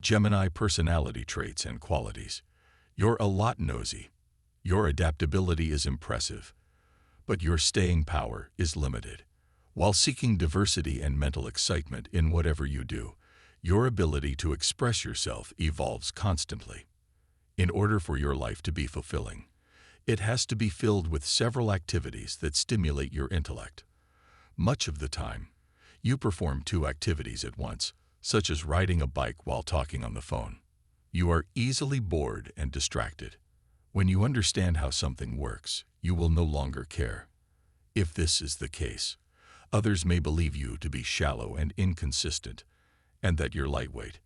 Gemini personality traits and qualities. You're a lot nosy. Your adaptability is impressive, but your staying power is limited. While seeking diversity and mental excitement in whatever you do, your ability to express yourself evolves constantly. In order for your life to be fulfilling, it has to be filled with several activities that stimulate your intellect. Much of the time, you perform two activities at once, such as riding a bike while talking on the phone. You are easily bored and distracted. When you understand how something works, you will no longer care. If this is the case, others may believe you to be shallow and inconsistent, and that you're lightweight.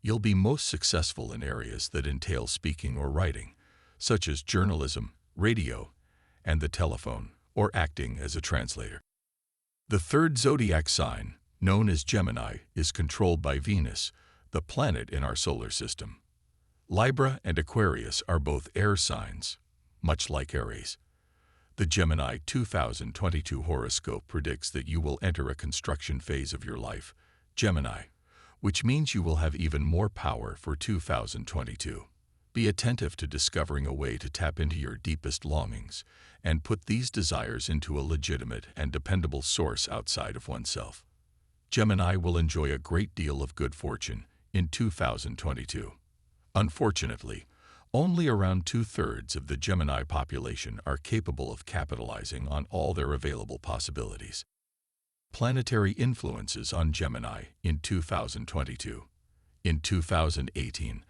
You'll be most successful in areas that entail speaking or writing, such as journalism, radio, and the telephone, or acting as a translator. The third zodiac sign, known as Gemini, is controlled by Venus, the planet in our solar system. Libra and Aquarius are both air signs, much like Aries. The Gemini 2022 horoscope predicts that you will enter a construction phase of your life, Gemini, which means you will have even more power for 2022. Be attentive to discovering a way to tap into your deepest longings and put these desires into a legitimate and dependable source outside of oneself. Gemini will enjoy a great deal of good fortune in 2022. Unfortunately, only around 2/3 of the Gemini population are capable of capitalizing on all their available possibilities. Planetary influences on Gemini in 2022. In 2018,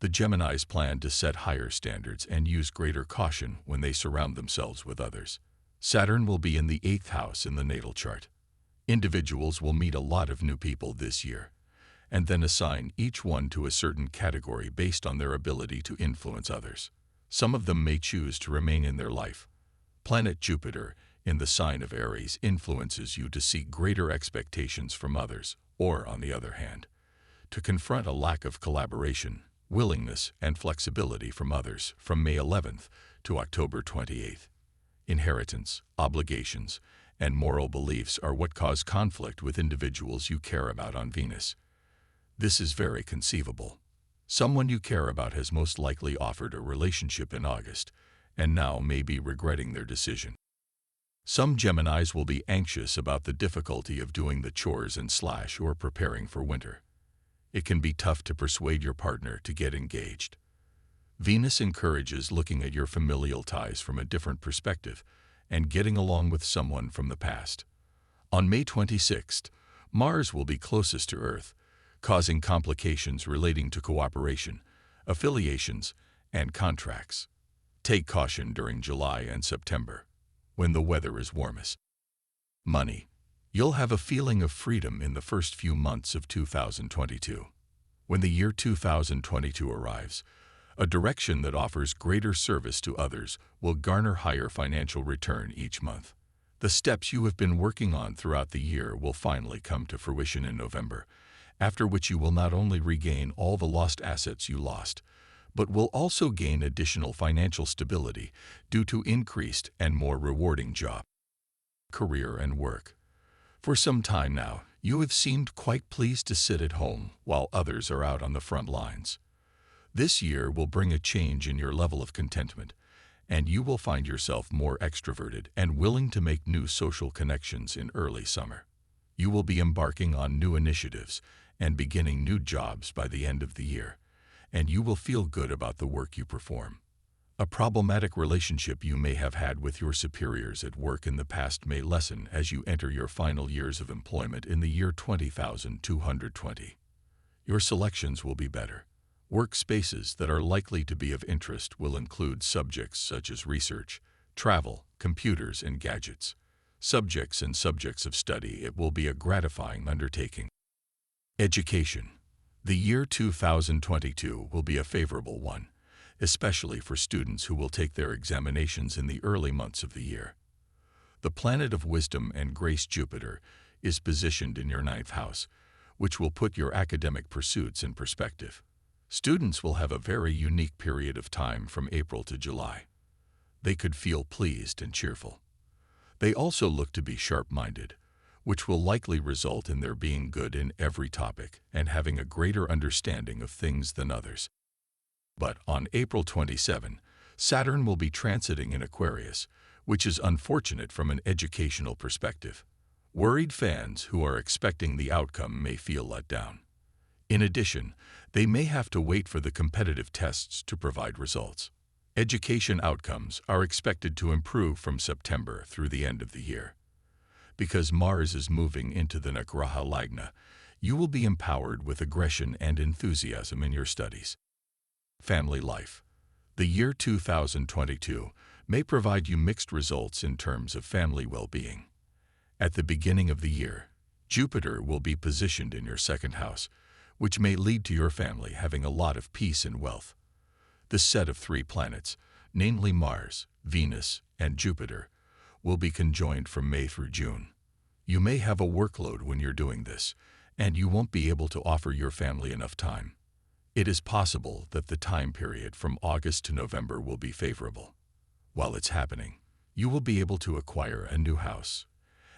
the Geminis plan to set higher standards and use greater caution when they surround themselves with others. Saturn will be in the 8th house in the natal chart. Individuals will meet a lot of new people this year, and then assign each one to a certain category based on their ability to influence others. Some of them may choose to remain in their life. Planet Jupiter, in the sign of Aries, influences you to seek greater expectations from others, or, on the other hand, to confront a lack of collaboration, willingness, and flexibility from others from May 11th to October 28th. Inheritance, obligations, and moral beliefs are what cause conflict with individuals you care about on Venus. This is very conceivable. Someone you care about has most likely offered a relationship in August, and now may be regretting their decision. Some Geminis will be anxious about the difficulty of doing the chores and or preparing for winter. It can be tough to persuade your partner to get engaged. Venus encourages looking at your familial ties from a different perspective and getting along with someone from the past. On May 26th, Mars will be closest to Earth, causing complications relating to cooperation, affiliations, and contracts. Take caution during July and September, when the weather is warmest. Money. You'll have a feeling of freedom in the first few months of 2022. When the year 2022 arrives, a direction that offers greater service to others will garner higher financial return each month. The steps you have been working on throughout the year will finally come to fruition in November, after which you will not only regain all the lost assets you lost, but will also gain additional financial stability due to increased and more rewarding job, career, and work. For some time now, you have seemed quite pleased to sit at home while others are out on the front lines. This year will bring a change in your level of contentment, and you will find yourself more extroverted and willing to make new social connections in early summer. You will be embarking on new initiatives and beginning new jobs by the end of the year, and you will feel good about the work you perform. A problematic relationship you may have had with your superiors at work in the past may lessen as you enter your final years of employment in the year 20,220. Your selections will be better. Workspaces that are likely to be of interest will include subjects such as research, travel, computers, and gadgets. Subjects of study, it will be a gratifying undertaking. Education. The year 2022 will be a favorable one, especially for students who will take their examinations in the early months of the year. The planet of wisdom and grace, Jupiter, is positioned in your 9th house, which will put your academic pursuits in perspective. Students will have a very unique period of time from April to July. They could feel pleased and cheerful. They also look to be sharp-minded, which will likely result in their being good in every topic and having a greater understanding of things than others. But on April 27, Saturn will be transiting in Aquarius, which is unfortunate from an educational perspective. Worried fans who are expecting the outcome may feel let down. In addition, they may have to wait for the competitive tests to provide results. Education outcomes are expected to improve from September through the end of the year. Because Mars is moving into the Nagraha Lagna, you will be empowered with aggression and enthusiasm in your studies. Family life. The year 2022 may provide you mixed results in terms of family well-being. At the beginning of the year, Jupiter will be positioned in your second house, which may lead to your family having a lot of peace and wealth. This set of 3 planets, namely Mars, Venus, and Jupiter, will be conjoined from May through June. You may have a workload when you're doing this, and you won't be able to offer your family enough time. It is possible that the time period from August to November will be favorable. While it's happening, you will be able to acquire a new house,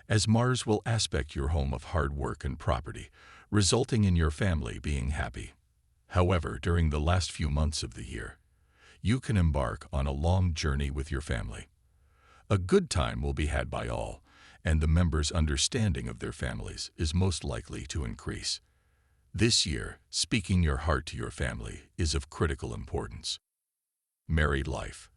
as Mars will aspect your home of hard work and property, resulting in your family being happy. However, during the last few months of the year, you can embark on a long journey with your family. A good time will be had by all, and the members' understanding of their families is most likely to increase. This year, speaking your heart to your family is of critical importance. Married life.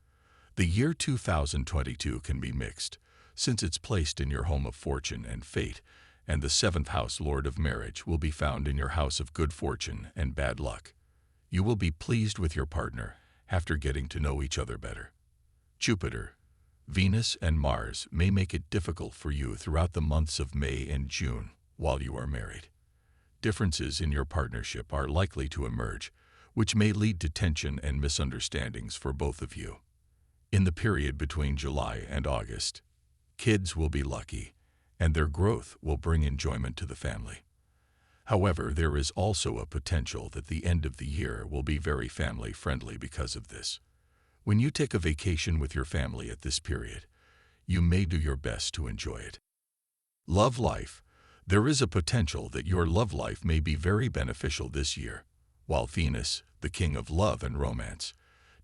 The year 2022 can be mixed, since it's placed in your home of fortune and fate, and the 7th house lord of marriage will be found in your house of good fortune and bad luck. You will be pleased with your partner after getting to know each other better. Jupiter, Venus, and Mars may make it difficult for you throughout the months of May and June while you are married. Differences in your partnership are likely to emerge, which may lead to tension and misunderstandings for both of you. In the period between July and August, kids will be lucky, and their growth will bring enjoyment to the family. However, there is also a potential that the end of the year will be very family-friendly because of this. When you take a vacation with your family at this period, you may do your best to enjoy it. Love life. There is a potential that your love life may be very beneficial this year, while Venus, the king of love and romance,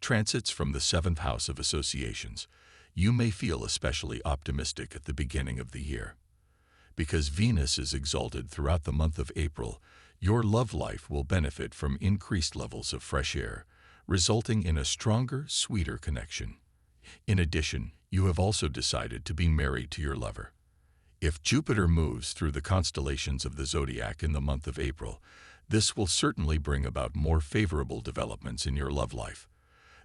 transits from the 7th house of associations. You may feel especially optimistic at the beginning of the year. Because Venus is exalted throughout the month of April, your love life will benefit from increased levels of fresh air, resulting in a stronger, sweeter connection. In addition, you have also decided to be married to your lover. If Jupiter moves through the constellations of the zodiac in the month of April, this will certainly bring about more favorable developments in your love life.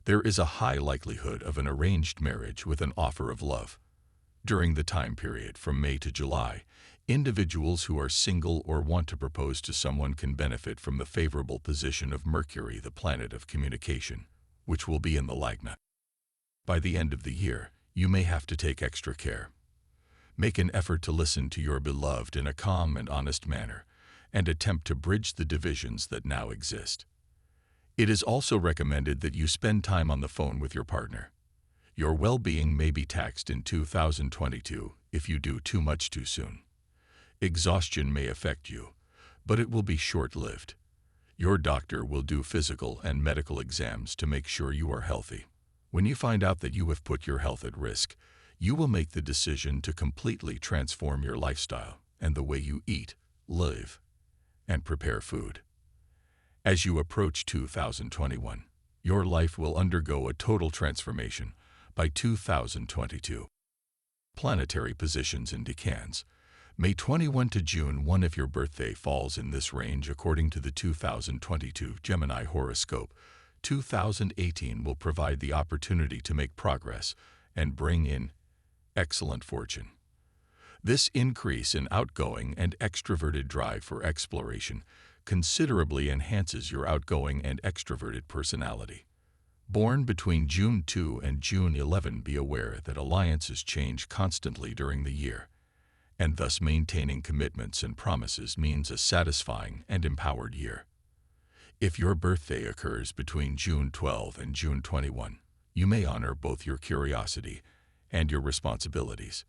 There is a high likelihood of an arranged marriage with an offer of love. During the time period from May to July, individuals who are single or want to propose to someone can benefit from the favorable position of Mercury, the planet of communication, which will be in the Lagna. By the end of the year, you may have to take extra care. Make an effort to listen to your beloved in a calm and honest manner, and attempt to bridge the divisions that now exist. It is also recommended that you spend time on the phone with your partner. Your well-being may be taxed in 2022 if you do too much too soon. Exhaustion may affect you, but it will be short-lived. Your doctor will do physical and medical exams to make sure you are healthy. When you find out that you have put your health at risk, you will make the decision to completely transform your lifestyle and the way you eat, live, and prepare food. As you approach 2021, your life will undergo a total transformation by 2022. Planetary positions in decans. May 21 to June 1 if your birthday falls in this range according to the 2022 Gemini horoscope. 2018 will provide the opportunity to make progress and bring in excellent fortune. This increase in outgoing and extroverted drive for exploration considerably enhances your outgoing and extroverted personality. Born between June 2 and June 11, be aware that alliances change constantly during the year, and thus maintaining commitments and promises means a satisfying and empowered year. If your birthday occurs between June 12 and June 21, you may honor both your curiosity and your responsibilities.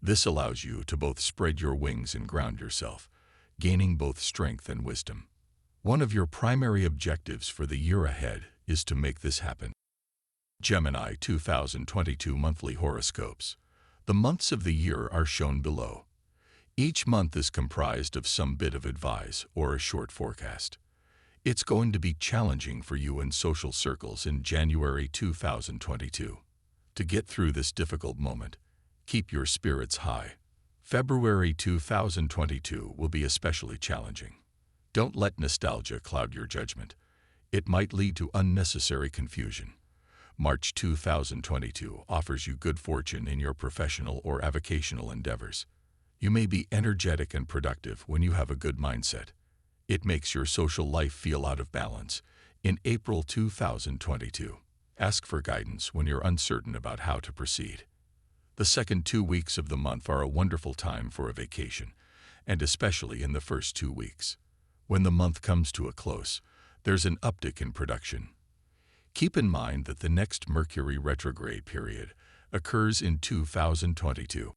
This allows you to both spread your wings and ground yourself, gaining both strength and wisdom. One of your primary objectives for the year ahead is to make this happen. Gemini 2022 Monthly Horoscopes. The months of the year are shown below. Each month is comprised of some bit of advice or a short forecast. It's going to be challenging for you in social circles in January 2022. To get through this difficult moment, keep your spirits high. February 2022 will be especially challenging. Don't let nostalgia cloud your judgment. It might lead to unnecessary confusion. March 2022 offers you good fortune in your professional or avocational endeavors. You may be energetic and productive when you have a good mindset. It makes your social life feel out of balance. In April 2022, ask for guidance when you're uncertain about how to proceed. The second 2 weeks of the month are a wonderful time for a vacation, and especially in the first 2 weeks. When the month comes to a close, there's an uptick in production. Keep in mind that the next Mercury retrograde period occurs in 2022.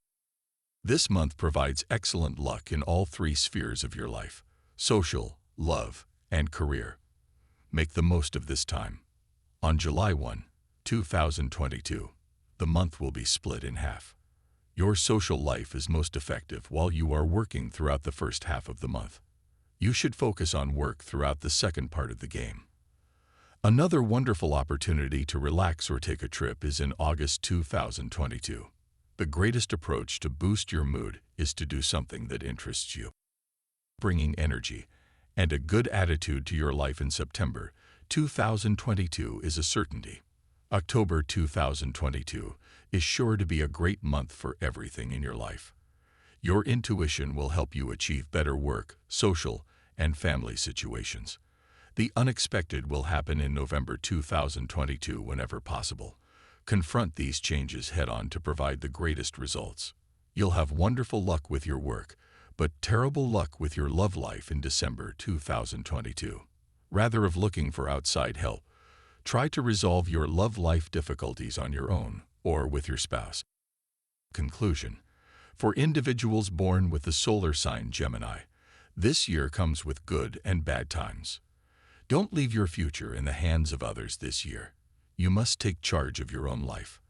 This month provides excellent luck in all 3 spheres of your life: social, love, and career. Make the most of this time. On July 1, 2022, the month will be split in half. Your social life is most effective while you are working throughout the first half of the month. You should focus on work throughout the second part of the game. Another wonderful opportunity to relax or take a trip is in August 2022. The greatest approach to boost your mood is to do something that interests you. Bringing energy and a good attitude to your life in September 2022 is a certainty. October 2022 is sure to be a great month for everything in your life. Your intuition will help you achieve better work, social, and family situations. The unexpected will happen in November 2022 whenever possible. Confront these changes head-on to provide the greatest results. You'll have wonderful luck with your work, but terrible luck with your love life in December 2022. Rather of looking for outside help, try to resolve your love life difficulties on your own or with your spouse. Conclusion. For individuals born with the solar sign Gemini, this year comes with good and bad times. Don't leave your future in the hands of others this year. You must take charge of your own life.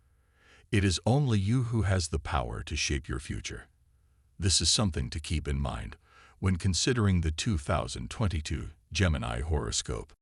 It is only you who has the power to shape your future. This is something to keep in mind when considering the 2022 Gemini horoscope.